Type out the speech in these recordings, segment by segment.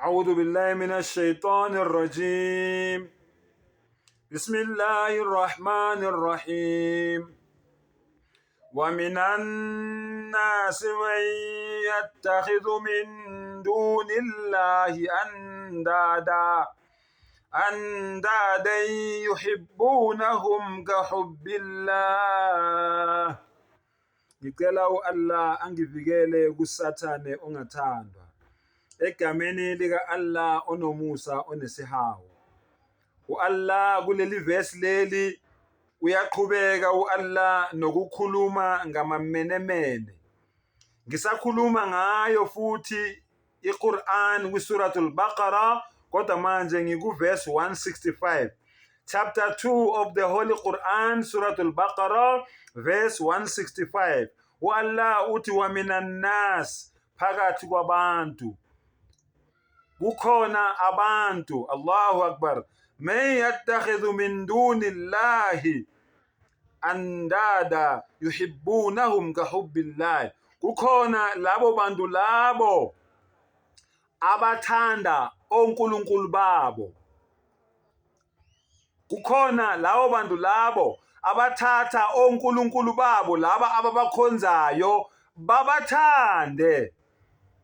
أعوذ بالله من الشيطان الرجيم. بسم الله الرحمن الرحيم. ومن الناس من يتخذ من دون الله أندادا يحبونهم كحب الله. Ngicela Allah angivikele kusathane ongathandwa egameni lika Allah onomusa onesihawu. Allah kuleli verse leli uyaqhubeka Allah nokukhuluma ngamamenemene. Ngisakhuluma ngayo futhi iQuran kwisuratul Baqarah kodwa manje ngikuverse 165. Chapter 2 of the Holy Quran, Suratul Baqarah, verse 165. Allah uthi wa minan nas, phakathi kwabantu kukhona abantu, Allahu Akbar, man yattakhidhu min dunillahi andada yuhibbunahum kahubbillah. Kukhona labo bantu labo abathanda onkulunkulu babo. Kukhona labo bantu labo abathatha onkulunkulu babo laba ababakhonzayo babathande.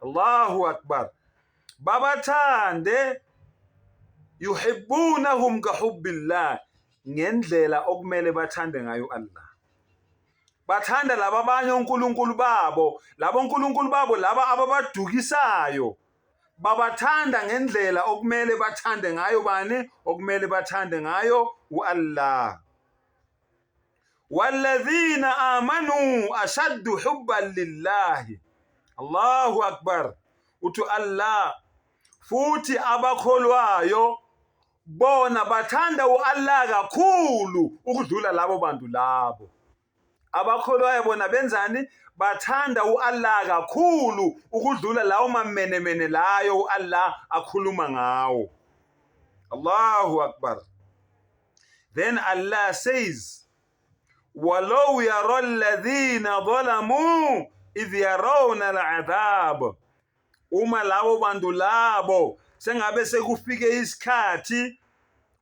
Allahu Akbar. Babathande yuhibbunahum kahubbillah, ngendlela okumele bathande ngayo Allah. Bathanda laba abanye onkulunkulu babo, labo onkulunkulu babo laba ababadukisayo. Babathanda ngendlela okumele bathande ngayo bani? Okumele bathande ngayo uAllah. Walladhina amanu ashaddu hubban lillahi. Allahu Akbar. Uthi Allah futhi abakholwayo bona bathanda uAllah kakhulu ukudlula labo bantu labo. Abakholwayo bona benzani? Bathanda uAllah kakhulu ukudlula lawo mamenemene layo uAllah akhuluma ngawo. Allahu Akbar. Then Allah says, وَلَوْ يَرَى الَّذِينَ ظَلَمُوا إِذْ يَرَوْنَ الْعَذَابَ. Uma labo bantu labo sengabe sekufike isikhathi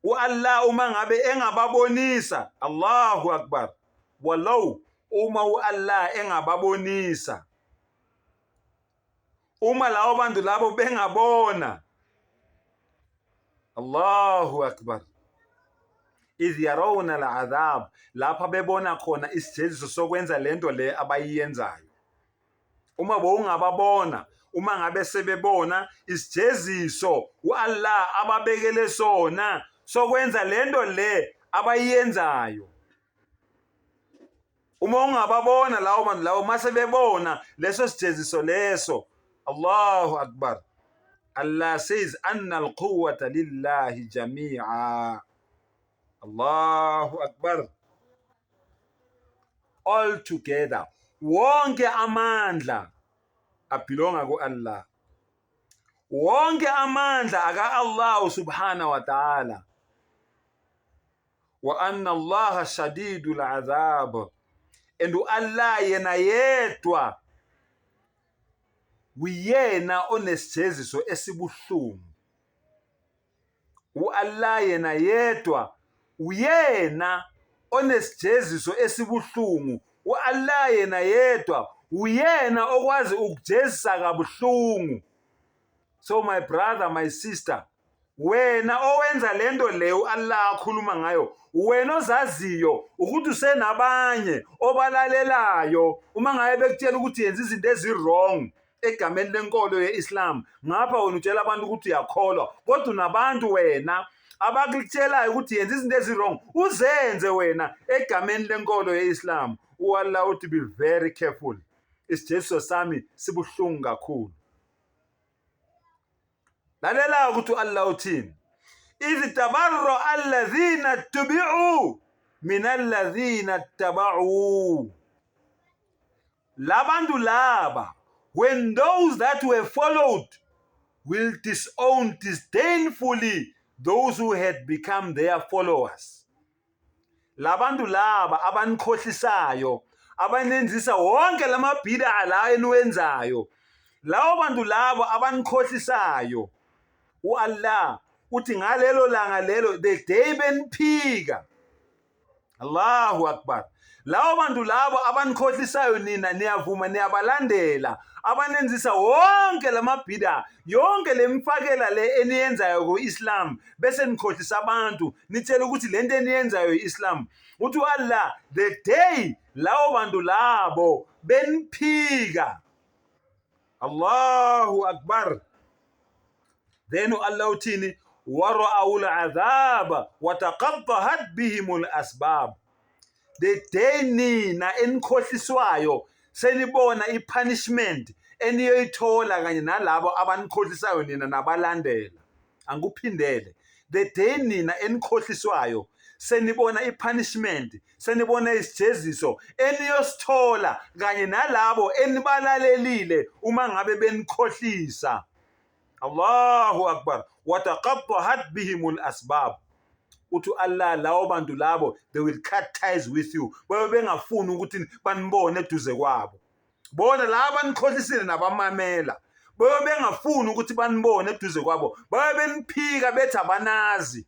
uAllah uma ngabe engababonisa. Allahu Akbar. Walau uma uAllah engababonisa, uma labo bantu labo bengabona. Allahu Akbar. Idh yarawna al'adhab, lapha bebona khona isijeziso sokwenza lento le abayiyenzayo. Uma bowungababona, uma ngabe sebebona isijeziso uAllah ababekele sona sokwenza lento le abayiyenzayo. Uma ungababona lawo bantu lawo mase bebona leso sijeziso leso. Allahu Akbar. Allah says anna al-quwwata lillahi jami'a. Allahu Akbar. All together, wonke amandla abhilonga kuAllah. Wonke amandla aka Allah subhanahu wa ta'ala. Wa anna Allah shadidul azab. And Allah yena yedwa uyena onesijeziso esibuhlungu. uAllah yena yedwa uyena onesijeziso esibuhlungu. uAllah yena yedwa uyena okwazi ukujezisa kabuhlungu. So my brother, my sister, wena owenza lento leyo Allah akhuluma ngayo, wena ozaziyo ukuthi usenabanye obalalelayo uma ngabe bekutshela ukuthi yenza izinto ezi-wrong egameni lenkolo ye-Islam, ngapha wena utshela abantu ukuthi uyakholwa, kodwa unabantu wena abakutshelayo ukuthi yenza izinto ezi-wrong uzenze wena egameni lenkolo ye-Islam. uAllah uthi be very careful, isijeziso sami sibuhlungu kakhulu. Lalela ukuthi uAllah uthini? إذ تبرأ الذين اتبعوا من الذين اتبعوا. Labantu laba, when those that were followed will disown disdainfully those who had become their followers. Labantu laba abanikhohlisayo, abanenzisa wonke lamabhida la eniwenzayo. Lawo bantu labo abanikhohlisayo Allah uthi ngalelo langa lelo, the day beniphika. Allahu akbar. Lawo bantu labo abanikhohlisayo nina niyavuma niyabalandela, abanenzisa wonke lamabhida, yonke lemfakela le eniyenzayo ku-Islam, bese nikhohlisa abantu nitshela ukuthi lento eniyenzayo yi-Islam. Uthi Allah, the day lawo bantu labo beniphika. Allahu akbar. Then Allah uthini, wara'awul azaba wataqattahat bihimul asbab. The day nina enikhohliswayo senibona ipunishment eniyoyithola kanye nalabo abanikhohlisayo nina nabalandela. Angikuphindele. The day nina enikhohliswayo senibona ipunishment, senibona isijeziso eniyosithola kanye nalabo enibalalelile uma ngabe benikhohlisa. Allahu akbar. Wataqattahat bihimul asbab. Uthi Allah, lawo bantu labo, they will cut ties with you. Babe bengafuni ukuthi banibone eduze kwabo. Bona laba nikhohlisile nabamamela. Babe bengafuni ukuthi banibone eduze kwabo. Babe beniphika bethi abanazi.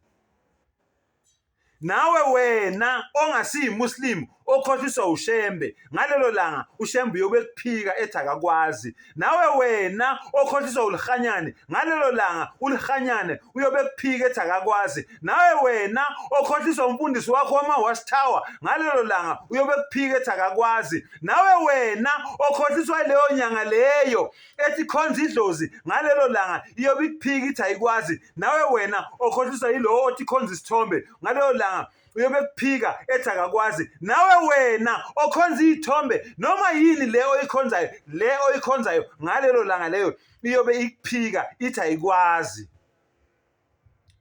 Nawe wena ongasiyi Muslim okhohliswa ushembe, ngalelo langa ushembe uyobe kuphika ethi akakwazi. Nawe wena okhohliswa ulihanyane, ngalelo langa ulihanyane uyobe kuphika ethi akakwazi. Nawe wena okhohliswa umfundisi wakho wama-watch tower, ngalelo langa uyobe kuphika ethi akakwazi. Nawe wena okhohliswa leyo nyanga leyo ethi khonza idlozi, ngalelo langa iyobe ikuphika ithi ayikwazi. Nawe wena okhohliswa yilowo othi khonza isithombe, ngalelo langa uyobe kuphika ethi akakwazi. Nawe wena okhonza izithombe noma yini le oyikhonzayo, ngalelo langa leyo iyobe ikuphika ithi ayikwazi.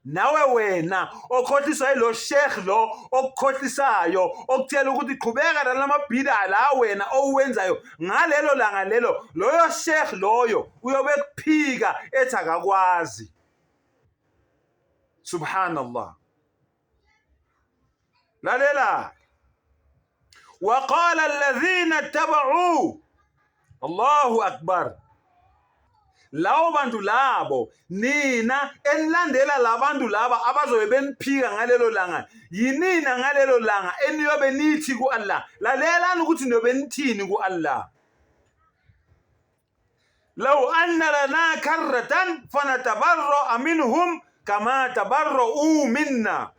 Nawe wena okhohliswa yilo sheikh lo okukhohlisayo okutshela ukuthi qhubeka nalamabhida la wena owenzayo, ngalelo langa lelo loyo sheikh loyo uyobe kuphika ethi akakwazi. Subhanallah. lalela. وقال الذين اتبعوا. Allahu akbar. Lawo bantu labo nina enilandela labantu laba abazobe beniphika ngalelo langa, yinina ngalelo langa eniyobe nithi ku Allah. Lalelani ukuthi niyobe nithini ku Allah. Law anna lana karratan fanatabarra minhum kama tabarra'u minna.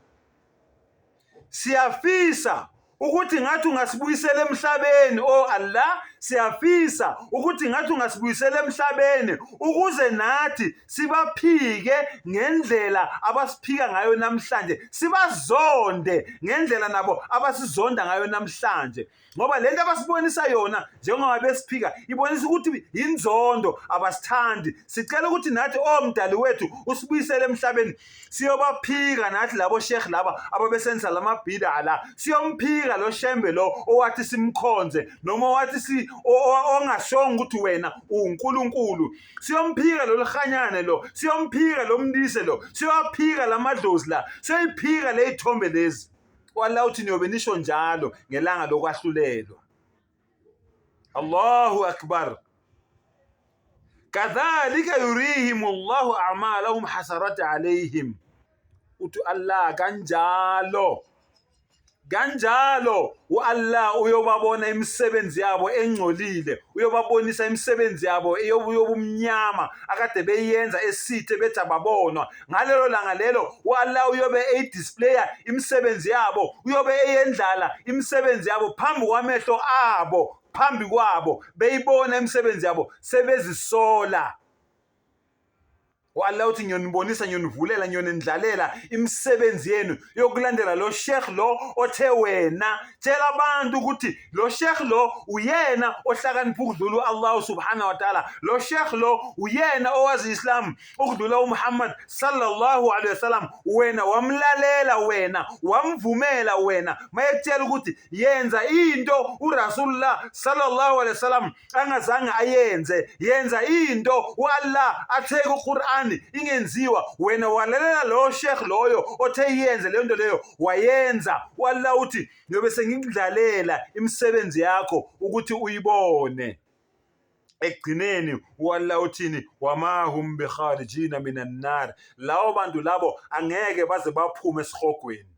Siyafisa ukuthi ngathi ungasibuyisela emhlabeni, o Allah, siyafisa ukuthi ngathi ungasibuyisela emhlabeni ukuze nathi sibaphike ngendlela abasiphika ngayo namhlanje, sibazonde ngendlela nabo abasizonda ngayo namhlanje. Ngoba lento abasibonisa yona njengoba besiphika ibonisa ukuthi inzondo, abasithandi. Sicela ukuthi nathi omdali wethu usibuyisele emhlabeni, siyobaphika nathi labo sheikh laba ababesenza lamabhida ala. Siyomphika lo shembe lo owathi simkhonze noma wathi ongashonga ukuthi wena uNkulunkulu. Siyomphika lo lihanyane lo, siyomphika lo mndise lo, siyophika lamadlozi la, siyophika lezithombe lezi. Wallah uthi niyobe nisho njalo ngelanga lokwahlulelwa. Allahu akbar. Kadhalika yurihimullahu a'malahum hasarat alayhim. Uthi Allah kanjalo Allah uyobabona imisebenzi yabo engcolile, uyobabonisa imisebenzi yabo eyobumnyama akade beyenza esithe bethi ababonwa. Ngalelo langa lelo Allah uyobe eyidisplaya imisebenzi yabo, uyobe eyendlala imisebenzi yabo phambi kwamehlo abo, phambi kwabo beyibona imisebenzi yabo sebezisola. Allah uthi ngiyonibonisa, ngiyonivulela, ngiyonendlalela imisebenzi yenu yokulandela lo sheikh lo othe wena. Tshela abantu ukuthi lo sheikh lo uyena ohlakanipha ukudlula Allah subhanahu wa ta'ala. Lo sheikh lo uyena owazi Islam ukudlula uMuhammad sallallahu alaihi wasallam. Wena wamlalela, wena wamvumela, wena mayekutshela ukuthi yenza into uRasulullah sallallahu alaihi wasallam angazange ayenze, yenza into uAllah athe kuQur'an ingenziwa, wena walalela lo sheikh loyo othe yenze leyo nto leyo wayenza. Wallah uthi ngiyobe sengikudlalela imisebenzi yakho ukuthi uyibone. ekugcineni uAllah uthini wamahum bikharijina minan nar, lawo bantu labo angeke baze baphume esihogweni.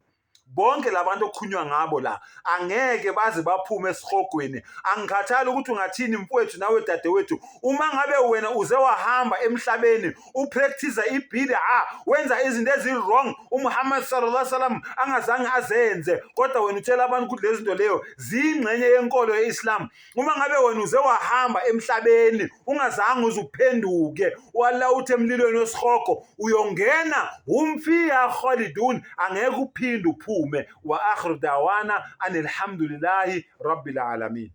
Bonke labantu okukhunywa ngabo la angeke baze baphume esihogweni. Angikhathali ukuthi ungathini mfowethu nawe dadewethu, uma ngabe wena uze wahamba emhlabeni upractice ibid'a, wenza izinto ezi-wrong uMuhammad sallallahu alaihi wasallam angazange azenze, kodwa wena utshela abantu ukuthi lezi zinto leyo ziyingxenye yenkolo yeIslam. Uma ngabe wena uze wahamba emhlabeni ungazange uzuphenduke, walla uthi emlilweni wesihogo uyongena umfiya khalidun, angeke uphinde uphume. Wa akhiru dawana anilhamdulillahi rabbil alamin.